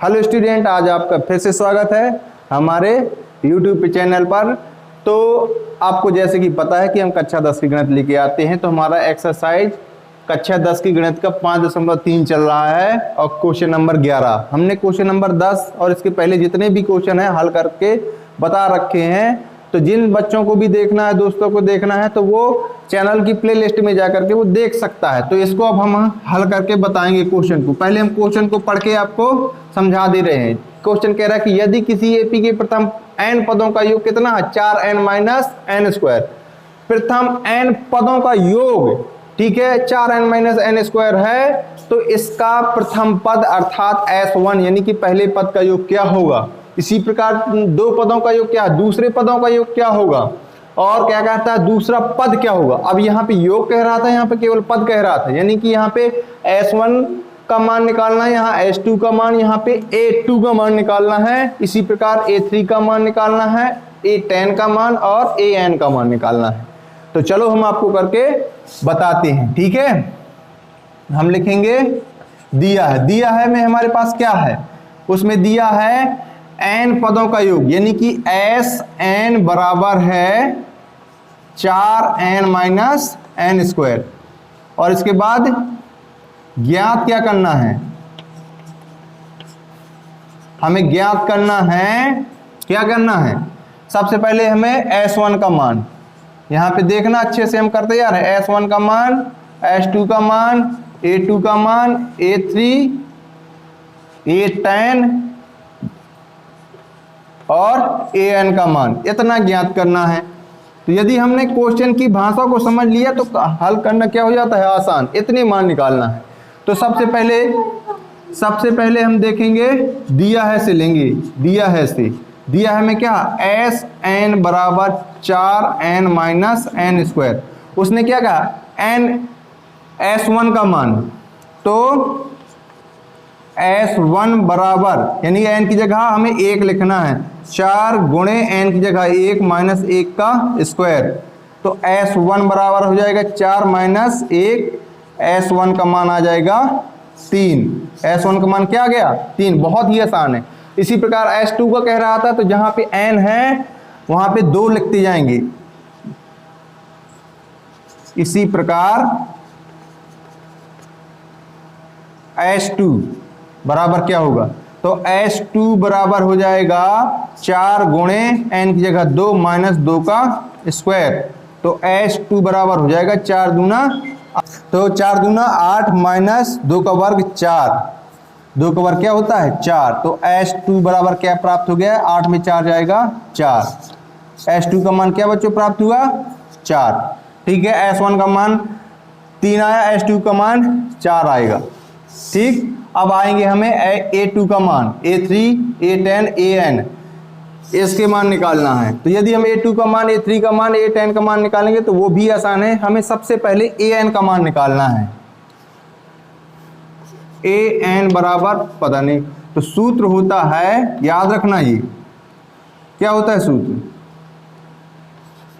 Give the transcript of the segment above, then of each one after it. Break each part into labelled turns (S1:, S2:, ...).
S1: Hello student, आज आपका फिर से स्वागत है हमारे YouTube चैनल पर। तो आपको जैसे कि पता है कि हम कक्षा 10 की गणित लेके आते हैं, तो हमारा एक्सरसाइज कक्षा 10 की गणित का 5.3 चल रहा है और क्वेश्चन नंबर 11 हमने क्वेश्चन नंबर 10 और इसके पहले जितने भी क्वेश्चन हैं हल करके बता रखे हैं। तो जिन बच्चों को भी देखना है, दोस्तों को देखना है, तो वो चैनल की प्लेलिस्ट में जाकर के वो देख सकता है। तो इसको अब हम हल करके बताएंगे क्वेश्चन को। पहले हम क्वेश्चन को पढ़ के आपको समझा दे रहे हैं। क्वेश्चन कह रहा है कि यदि किसी एपी के प्रथम n पदों का योग कितना है, 4n माइनस एन स्क्वायर। प्रथम n पदों का योग, ठीक है, 4n माइनस एन स्क्वायर है, तो इसका प्रथम पद अर्थात s1 यानी कि पहले पद का योग क्या होगा। इसी प्रकार दो पदों का योग क्या, दूसरे पदों का योग क्या होगा, और क्या कहता है दूसरा पद क्या होगा। अब यहाँ पे योग कह रहा था, यहाँ पे केवल पद कह रहा था, यानी कि यहाँ पे s1 का मान निकालना है, यहाँ s2 का मान, यहाँ पे a2 का मान निकालना है। इसी प्रकार a3 का मान निकालना है, a10 का मान और an का मान निकालना है। तो चलो हम आपको करके बताते हैं, ठीक है। हम लिखेंगे दिया है में हमारे पास क्या है, उसमें दिया है n पदों का योग, यानी कि Sn बराबर है 4n माइनस एन स्क्वायर। और इसके बाद ज्ञात क्या करना है, हमें ज्ञात करना है, क्या करना है, सबसे पहले हमें S1 का मान, यहां पे देखना अच्छे से हम करते जा रहे हैं। S1 का मान, S2 का मान, A2 का मान, A3, A10 और an का मान, इतना ज्ञात करना है। तो यदि हमने क्वेश्चन की भाषा को समझ लिया तो हल करना क्या हो जाता है, आसान, इतने मान निकालना है। तो सबसे पहले हम देखेंगे दिया है से लेंगे, दिया है से, दिया है में क्या, Sn बराबर 4n माइनस एन स्क्वायर। उसने क्या कहा, n S1 का मान, तो S1 बराबर, यानी n की जगह हमें 1 लिखना है, 4 गुणे n की जगह 1 माइनस 1 का स्क्वायर। तो S1 बराबर हो जाएगा 4 माइनस 1, S1 का मान आ जाएगा 3। S1 का मान क्या आ गया, 3। बहुत ही आसान है। इसी प्रकार S2 का कह रहा था, तो जहां पे n है वहां पे 2 लिखते जाएंगे। इसी प्रकार S2 बराबर क्या होगा, तो S2 बराबर हो जाएगा 4 गुणे n की जगह 2 माइनस 2 का स्क्वायर। तो S2 बराबर हो जाएगा 4 दूना, तो 4 दूना 8 माइनस 2 का वर्ग 4, 2 का वर्ग क्या होता है 4। तो S2 बराबर क्या प्राप्त हो गया, 8 में 4 जाएगा 4। S2 का मान क्या बच्चों प्राप्त हुआ, 4, ठीक है। S1 का मान 3 आया, S2 का मान 4 आएगा, ठीक। अब आएंगे हमें A2 का मान, A3, A10, AN, इसके मान निकालना है। तो यदि हम A2 का मान, A3 का मान, A10 का मान निकालेंगे तो वो भी आसान है। हमें सबसे पहले AN का मान निकालना है। AN बराबर पता नहीं, तो सूत्र होता है, याद रखना, ये क्या होता है सूत्र,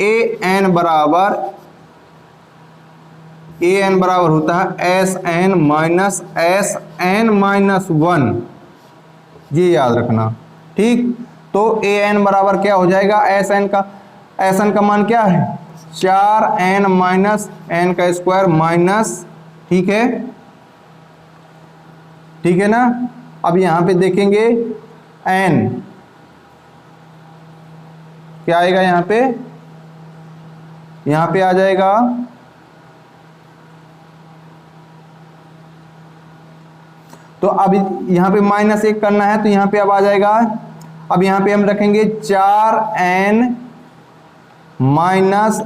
S1: AN बराबर होता है Sn माइनस Sn माइनस 1, ये याद रखना, ठीक। तो An बराबर क्या हो जाएगा, Sn का मान क्या है, 4n माइनस एन का स्क्वायर माइनस, ठीक है ना। अब यहां पे देखेंगे n क्या आएगा, यहां पे आ जाएगा तो अब यहाँ पे -1 करना है, तो यहाँ पे अब आ जाएगा, अब यहाँ पे हम रखेंगे 4n माइनस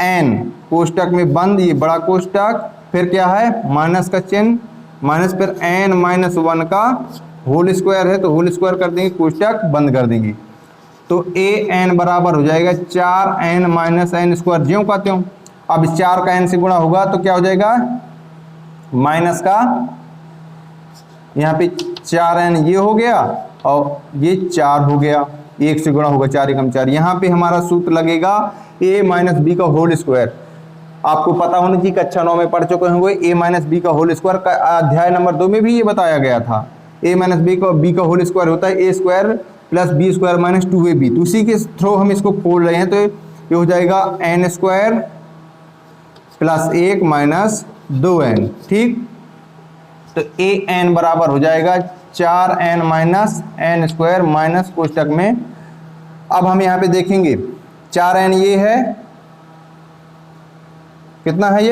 S1: n, कोष्टक में बंद, ये बड़ा कोष्टक, फिर क्या है माइनस का चिन्ह, माइनस, फिर n माइनस 1 का होल स्क्वायर है, तो होल स्क्वायर कर देंगे, कोष्टक बंद कर देंगे। तो an बराबर हो जाएगा 4n माइनस एन स्क्वायर, ज्यों का त्यों। अब इस 4 का n से गुणा होगा तो क्या हो जाएगा, माइनस का, यहाँ पे 4n ये हो गया और ये 4 हो गया, 1 से गुणा होगा, 4 एकम 4। यहाँ पे हमारा सूत्र लगेगा a माइनस बी का होल स्क्वायर। आपको पता होना चाहिए, कक्षा 9 में पढ़ चुके होंगे, a माइनस बी का होल स्क्वायर का अध्याय नंबर 2 में भी ये बताया गया था। ए माइनस बी का होल स्क्वायर होता है A square plus B square minus 2ab। तो उसी के थ्रू हम इसको खोल रहे हैं, तो ये हो जाएगा N square plus 1 minus 2n। ठीक, तो ए एन बराबर हो जाएगा 4n minus N square minus कोष्टक में। अब हम यहाँ पे देखेंगे 4n ये है, कितना है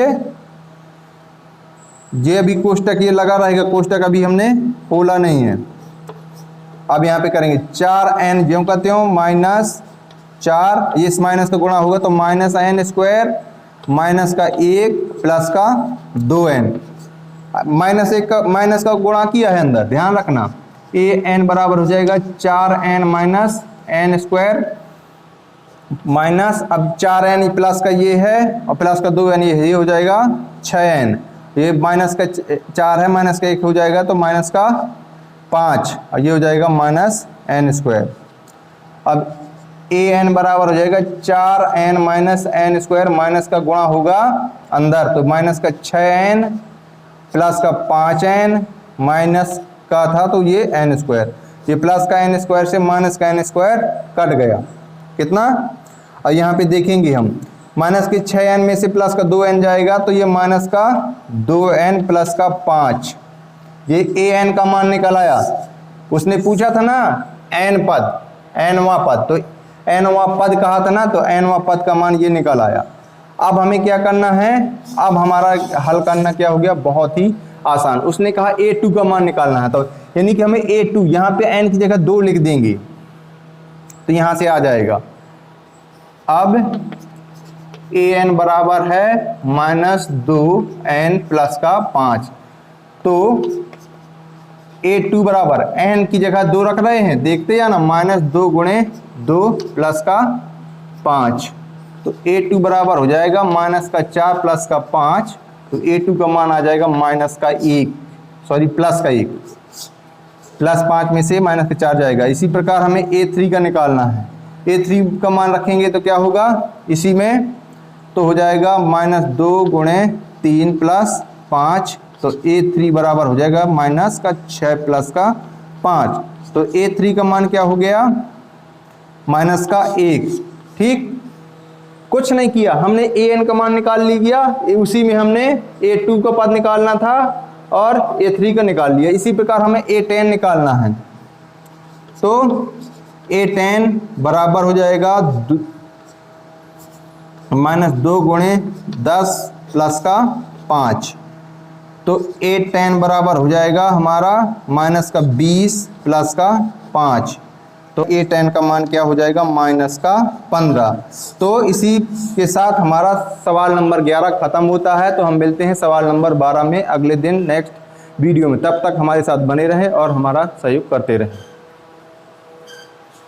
S1: ये अभी कोष्टक ये लगा रहेगा, कोष्टक अभी हमने खोला नहीं है। अब यहाँ पे करेंगे 4n ज्यों का त्यों माइनस 4, ये इस माइनस का गुणा होगा तो माइनस एन स्क्वायर माइनस का 1 प्लस का 2n, माइनस का गुणा किया है अंदर, ध्यान रखना। ए एन बराबर हो जाएगा 4n minus N square minus, अब 4n प्लस का ये है और प्लस का 2n ये हो जाएगा 6n। ये माइनस का 4 है, माइनस का 1 हो जाएगा तो माइनस का 5 और ये हो जाएगा माइनस एन स्क्वायर। अब ए एन बराबर हो जाएगा 4n minus N square, minus का गुणा होगा अंदर तो माइनस का 6n प्लस का 5n माइनस का था तो ये एन स्क्वायर, ये प्लस का एन स्क्वायर से माइनस का एन स्क्वायर कट गया, कितना। और यहाँ पे देखेंगे हम माइनस के 6n में से प्लस का 2n जाएगा तो ये माइनस का 2n प्लस का 5, ये ए एन का मान निकल आया। उसने पूछा था ना n पद, nवां पद, तो nवां पद कहा था ना, तो nवां पद का मान ये निकल आया। अब हमें क्या करना है, अब हमारा हल करना क्या हो गया, बहुत ही आसान। उसने कहा a2 का मान निकालना है, तो यानी कि हमें a2 यहाँ पे n की जगह 2 लिख देंगे तो यहाँ से आ जाएगा। अब an बराबर है माइनस 2n प्लस का 5, तो a2 बराबर n की जगह 2 रख रहे हैं, देखते हैं ना, माइनस 2 गुणे 2 प्लस का 5, तो a2 बराबर हो जाएगा माइनस का 4 प्लस का 5, तो a2 का मान आ जाएगा माइनस का 1, सॉरी प्लस का 1, प्लस 5 में से माइनस का 4 जाएगा। इसी प्रकार हमें a3 का निकालना है, a3 का मान रखेंगे तो क्या होगा इसी में, तो हो जाएगा माइनस 2 गुणे 3 प्लस 5, तो a3 बराबर हो जाएगा माइनस का 6 प्लस का 5, तो a3 का मान क्या हो गया माइनस का 1। ठीक, कुछ नहीं किया, हमने an का मान निकाल लिया, उसी में हमने a2 का पद निकालना था और a3 का निकाल लिया। इसी प्रकार हमें a10 निकालना है, तो a10 बराबर हो जाएगा माइनस 2 गुणे 10 प्लस का 5, तो a10 बराबर हो जाएगा हमारा माइनस का 20 प्लस का 5, तो a10 का मान क्या हो जाएगा माइनस का 15। तो इसी के साथ हमारा सवाल नंबर 11 खत्म होता है। तो हम मिलते हैं सवाल नंबर 12 में अगले दिन नेक्स्ट वीडियो में, तब तक हमारे साथ बने रहें और हमारा सहयोग करते रहें।